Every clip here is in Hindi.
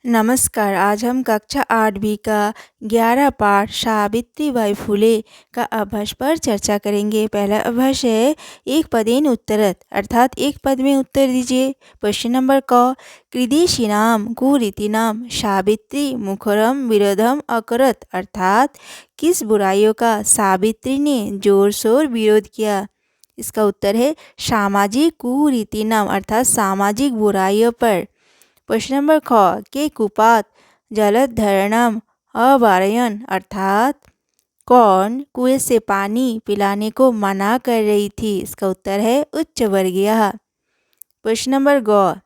नमस्कार। आज हम कक्षा 8वीं का 11 पाठ सावित्रीबाई फुले का अभ्यास पर चर्चा करेंगे। पहला अभ्यास है एक पदेन उत्तरत, अर्थात एक पद में उत्तर दीजिए। क्वेश्चन नंबर क कृदेशीनाम कुरीतिनाम सावित्री मुखरम विरोधम अकरत, अर्थात किस बुराइयों का सावित्री ने जोर शोर विरोध किया। इसका उत्तर है सामाजिक कुरीतिनाम, अर्थात सामाजिक बुराइयों पर। प्रश्न नंबर ख के कुपात जलधरणम अवारयन, अर्थात कौन कुएं से पानी पिलाने को मना कर रही थी। इसका उत्तर है उच्च वर्गीय। प्रश्न नंबर ग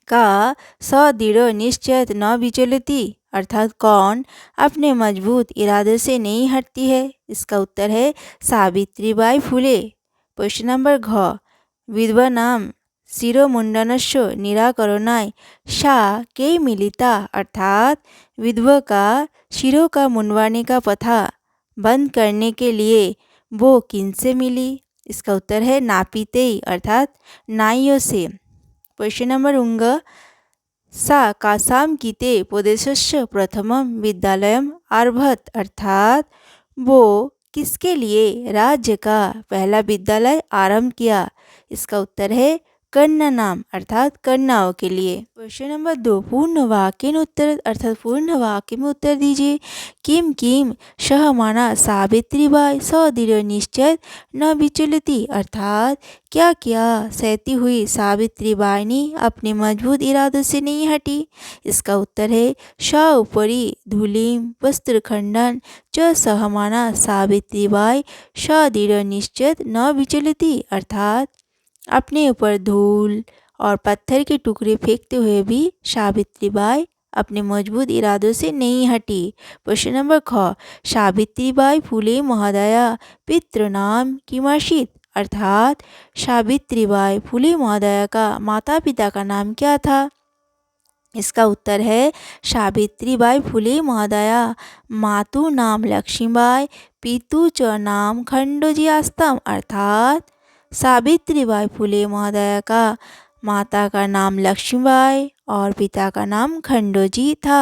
का सदृढ़ निश्चय न विचलती, अर्थात कौन अपने मजबूत इरादे से नहीं हटती है। इसका उत्तर है सावित्रीबाई फुले। प्रश्न नंबर घ विधवा नाम शिरोमुंडनस्य निराकरणाय सा के मिलिता, अर्थात विधवा का शिरों का मुंडवाने का प्रथा बंद करने के लिए वो किनसे मिली। इसका उत्तर है नापीते, अर्थात नाइयों से। प्रश्न नंबर उंग सा कासाम कीते प्रदेशस्य प्रथमम विद्यालयम आरभत, अर्थात वो किसके लिए राज्य का पहला विद्यालय आरंभ किया। इसका उत्तर है कन्या नाम, अर्थात कन्याओं के लिए। क्वेश्चन नंबर 2 पूर्ण वाक्य में उत्तर, अर्थात पूर्ण वाक्य में उत्तर दीजिए। किम किम सहमाना सावित्रीबाई सदृढ़ निश्चय न विचलती, अर्थात क्या क्या सहती हुई सावित्रीबाई ने अपने मजबूत इरादों से नहीं हटी। इसका उत्तर है स उपरी धूलिम वस्त्रखंडन च सहमाना सावित्रीबाई सदृढ़ निश्चय न विचलती, अर्थात अपने ऊपर धूल और पत्थर के टुकड़े फेंकते हुए भी सावित्रीबाई अपने मजबूत इरादों से नहीं हटी। प्रश्न नंबर ख सावित्रीबाई फुले महोदया पितृनाम किमासीत, अर्थात सावित्रीबाई फुले महोदया का माता पिता का नाम क्या था। इसका उत्तर है सावित्रीबाई फुले महोदया मातु नाम लक्ष्मीबाई पितु च नाम खंडोजी आस्तम, अर्थात सावित्रीबाई फुले महोदया का माता का नाम लक्ष्मीबाई और पिता का नाम खंडोजी था।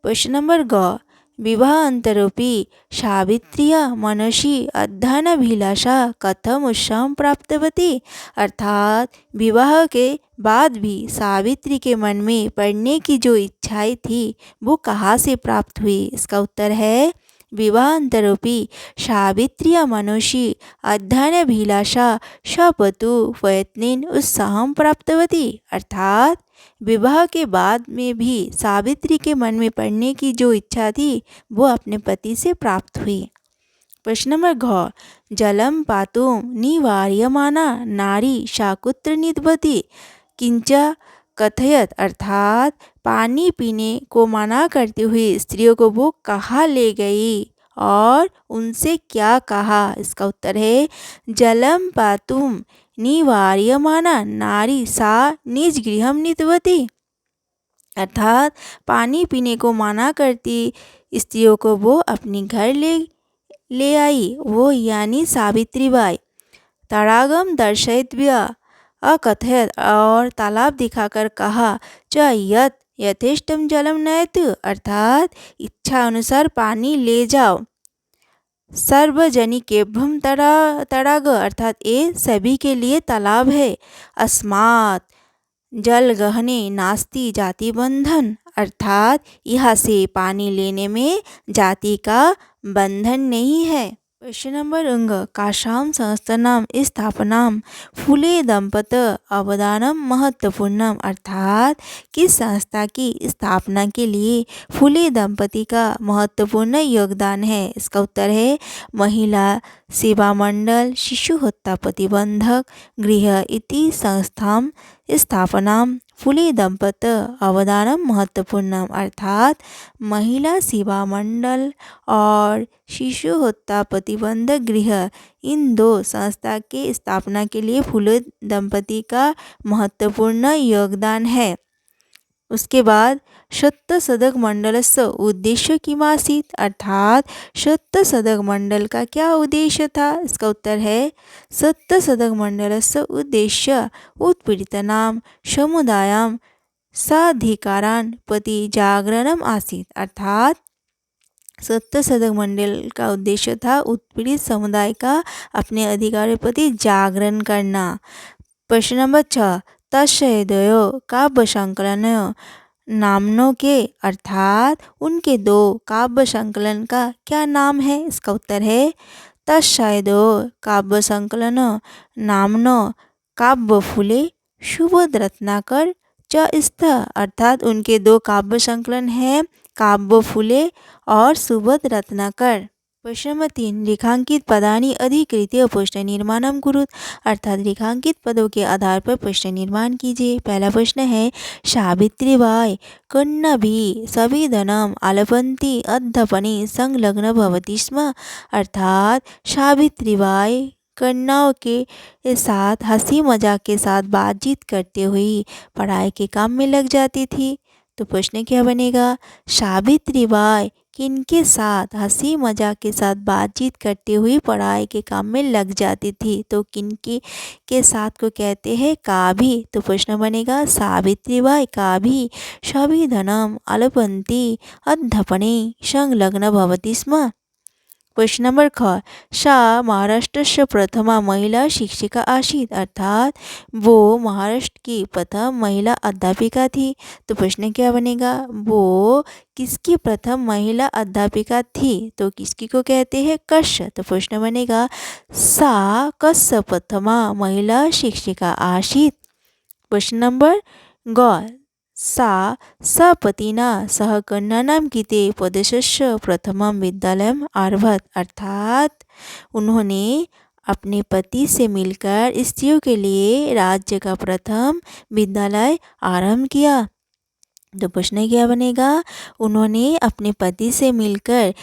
प्रश्न नंबर ग विवाह अंतरोपी सावित्रिया मनसी अध्ययनाभिलाषा कथम उत्साह प्राप्तवती, अर्थात विवाह के बाद भी सावित्री के मन में पढ़ने की जो इच्छाएं थी वो कहाँ से प्राप्त हुई। इसका उत्तर है विवाहांतरोपी सावित्रिया मनसी अध्ययनाभिलाषा शपतु प्रयत्नेन उत्साहं प्राप्तवती, अर्थात विवाह के बाद में भी सावित्री के मन में पढ़ने की जो इच्छा थी वो अपने पति से प्राप्त हुई। प्रश्न नंबर घ जलम पातुम निवार्यमाना नारी शाकुत्र निधवती किंचा कथयत, अर्थात पानी पीने को मना करती हुई स्त्रियों को वो कहाँ ले गई और उनसे क्या कहा। इसका उत्तर है जलम पातुम निवार्यमाना नारी सा निज गृहम निधवती, अर्थात पानी पीने को मना करती स्त्रियों को वो अपनी घर ले आई, वो यानी सावित्रीबाई। तड़ागम दर्शयित्वा अकथयत, और तालाब दिखाकर कहा च यत यथेष्टम जलम नयतु, अर्थात इच्छा अनुसार पानी ले जाओ। सर्वजनिकेभ्यम तड़ाग, अर्थात ये सभी के लिए तालाब है। अस्मात् जल गहने नास्ति जाति बंधन, अर्थात यहाँ से पानी लेने में जाति का बंधन नहीं है। प्रश्न नंबर अंग काशाम संस्थानाम स्थापनाम फुले दंपत अवदानम महत्वपूर्णम, अर्थात किस संस्था की स्थापना के लिए फुले दंपति का महत्वपूर्ण योगदान है। इसका उत्तर है महिला सेवा मंडल शिशु हत्या प्रतिबंधक गृह इति संस्थाम स्थापनाम फुले दंपत अवदानम महत्वपूर्णम, अर्थात महिला सेवा मंडल और शिशु हत्या प्रतिबंधक गृह इन दो संस्था के स्थापना के लिए फुले दंपति का महत्वपूर्ण योगदान है। उसके बाद सत्य सदक मंडलस्य उद्देश्य किमासीत, अर्थात सत्य सदक मंडल का क्या उद्देश्य था। इसका उत्तर है सत्य सदक मंडलस्य उद्देश्य उत्पीड़ितानां समुदायां साधिकारान पति जागरणम आसीत, अर्थात सत्य सदक मंडल का उद्देश्य था उत्पीड़ित समुदाय का अपने अधिकारों के प्रति जागरण करना। प्रश्न नंबर 6, तत्सदयो काव्य संकलन नामों के, अर्थात उनके दो काव्य संकलन का क्या नाम है? इसका उत्तर है तत्सदयो काव्य संकलन नामनो काव्य फूले सुबोध रत्नाकर च स्थ, अर्थात उनके दो काव्य संकलन हैं काव्य फूले और सुबोध रत्नाकर। प्रश्न नंबर 3, रेखांकित पदानि अधिकृत्य प्रश्न निर्माणम कुरुत, अर्थात रेखांकित पदों के आधार पर प्रश्न निर्माण कीजिए। पहला प्रश्न है सावित्रीबाई कन्नभी सविधनम आलपन्ति अध्यापने संलग्न भवति स्म, अर्थात सावित्रीबाई कन्याओं के साथ हंसी मजाक के साथ बातचीत करते हुए पढ़ाई के काम में लग जाती थी। तो प्रश्न क्या बनेगा? सावित्रीबाई किनके साथ हंसी मजाक के साथ बातचीत करते हुए पढ़ाई के काम में लग जाती थी? तो किनके के साथ को कहते हैं काभी। तो प्रश्न बनेगा सावित्रीबाई काभी सविधनम आलपन्ति अध्यापने संलग्न भवति स्म। प्रश्न नंबर 6, सा महाराष्ट्र प्रथमा महिला शिक्षिका आसीत, अर्थात वो महाराष्ट्र की प्रथम महिला अध्यापिका थी। तो प्रश्न क्या बनेगा? वो किसकी प्रथम महिला अध्यापिका थी? तो किसकी को कहते हैं? कस्य। तो प्रश्न बनेगा सा कस्य प्रथमा महिला शिक्षिका आसीत। प्रश्न नंबर ग, सा सपतिना सह कन्यानां कृते प्रदेशस्य प्रथमं विद्यालयम् आरभत, अर्थात उन्होंने अपने पति से मिलकर स्त्रियों के लिए राज्य का प्रथम विद्यालय आरंभ किया। तो प्रश्न क्या बनेगा? उन्होंने अपने पति से मिलकर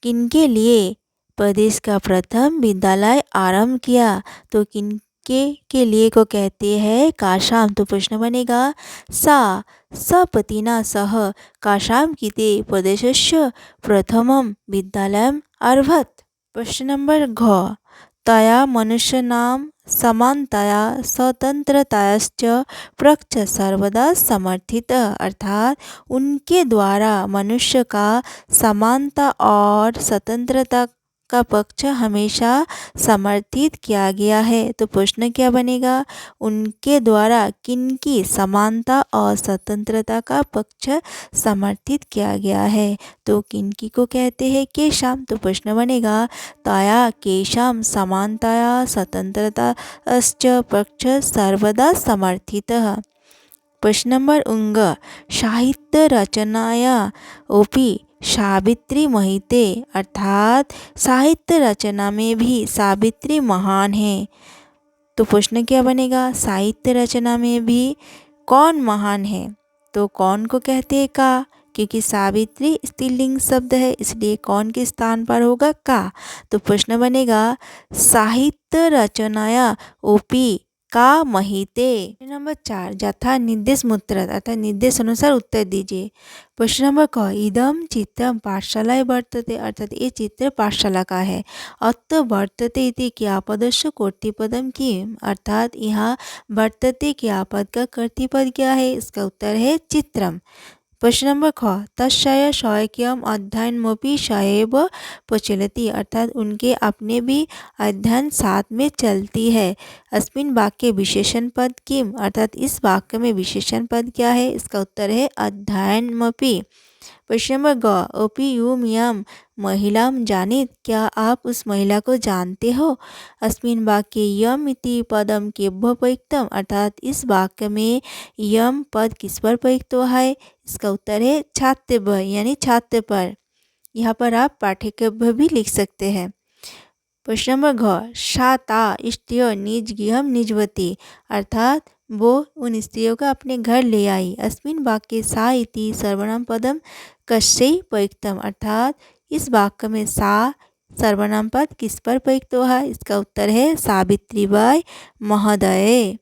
किनके लिए प्रदेश का प्रथम विद्यालय आरंभ किया? तो किन के लिए को कहते हैं काशाम। तो प्रश्न बनेगा सा सपतिना सह काशाम कृते प्रदेशस्य प्रथमं विद्यालयम् आरभत। प्रश्न नंबर घ, तया मनुष्याणां समानतया स्वतंत्रतायाश्च पक्ष सर्वदा समर्थित, अर्थात उनके द्वारा मनुष्य का समानता और स्वतंत्रता का पक्ष हमेशा समर्थित किया गया है। तो प्रश्न क्या बनेगा? उनके द्वारा किनकी समानता और स्वतंत्रता का पक्ष समर्थित किया गया है? तो किनकी को कहते हैं? केशाम। तो प्रश्न बनेगा तया केशाम समानतया स्वतंत्रताश्च पक्ष सर्वदा समर्थितः। प्रश्न नंबर उंग, साहित्य रचनाया ओपी सावित्री महिते, अर्थात साहित्य रचना में भी सावित्री महान है। तो प्रश्न क्या बनेगा? साहित्य रचना में भी कौन महान है? तो कौन को कहते हैं? का, क्योंकि सावित्री स्त्रीलिंग शब्द है इसलिए कौन के स्थान पर होगा? का। तो प्रश्न बनेगा साहित्य रचनाया ओपी का महिते। नंबर 4, यथा निर्देश मुद्रत, अर्थात निर्देश अनुसार उत्तर दीजिए। प्रश्न नंबर क, इदम चित्रम पाठशालाय वर्तते, अर्थात ये चित्र पाठशाला का है। अत्र वर्तते इति क्रियापदस्य कर्तृपदम किम, अर्थात यहाँ वर्तते क्रियापद का कर्तृपद क्या है? इसका उत्तर है चित्रम। प्रश्न नंबर ख, तस्य स्वकीयम अध्ययनमपि सएव प्रचलति, अर्थात उनके अपने भी अध्ययन साथ में चलती है। अस्मिन् वाक्ये विशेषण पद किम, अर्थात इस वाक्य में विशेषण पद क्या है? इसका उत्तर है अध्ययनमपि। प्रश्न नंबर ग, अपि यूम यम महिलाम जानित, क्या आप उस महिला को जानते हो? अस्मिन् वाक्ये यम इति पदम केभ्यो प्रयुक्तम, अर्थात इस वाक्य में यम पद किस पर प्रयुक्त हुआ है? इसका उत्तर है छात्रभ्य यानी छात्र पर। यहाँ पर आप पाठ्यभ्य भी लिख सकते हैं। प्रश्न नंबर घ, सा ता स्त्रियो निज गृहम निजवती, अर्थात वो उन स्त्रियों का अपने घर ले आई। अस्मिन् वाक्ये सा इति सर्वनाम पदम कस्यै प्रयुक्तम, अर्थात इस वाक्य में सा सर्वनाम पद किस पर प्रयुक्त हुआ है? इसका उत्तर है सावित्रीबाई महोदय।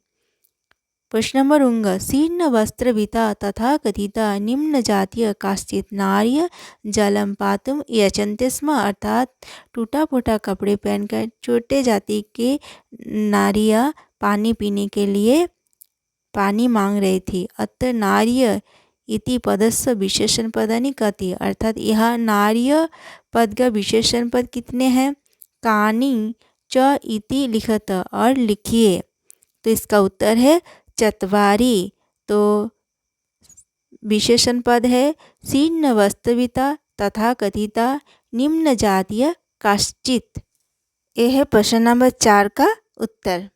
प्रश्न नंबर उंग, शीर्ण वस्त्रविता तथा कथिता निम्न जातीय काश्चित नार्य जलम पातुम यचन्ते स्म, अर्थात टूटा फूटा कपड़े पहनकर छोटे जाति के नारियाँ पानी पीने के लिए पानी मांग रही थी। अत्र नार्य इति पदस्य विशेषण पदानि कति, अर्थात यह नार्य पद का विशेषण पद कितने हैं? कानी च इति लिखत, और लिखिए। तो इसका उत्तर है चत्वारि। तो विशेषण पद है शीर्ण वास्तविता तथा कथिता निम्न जातीय काश्चित। यह है प्रश्न नंबर 4 का उत्तर।